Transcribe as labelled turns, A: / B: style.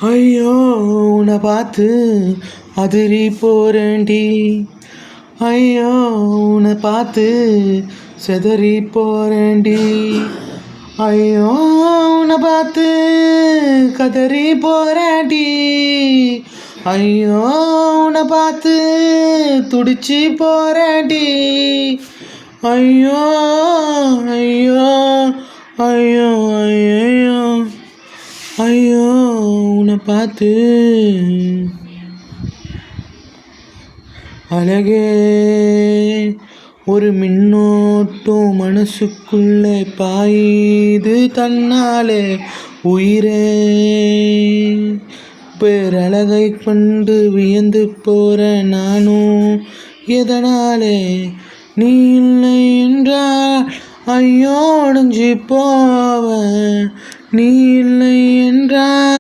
A: ஐயோ உன்னை பார்த்து அதிரி போறேன்டி. ஐயோ உன்னை பார்த்து செதறி போறேன்டி. ஐயோ உன்னை பார்த்து கதறி போறேன்டி. ஐயோ உன்னை பார்த்து துடிச்சு போறேன்டி. ஐயோ ஐயோ ஐயோ ஐயோ ஐயோ உன்னை பார்த்து. அழகே ஒரு மின்னோட்டம் மனசுக்குள்ளே பாயுது தன்னாலே. உயிரே பேரழகை கண்டு வியந்து போற நானும் எதனாலே. நீ இல்லை என்றால் ஐயோ அடைஞ்சு போவேன். நீ இல்லை என்றால்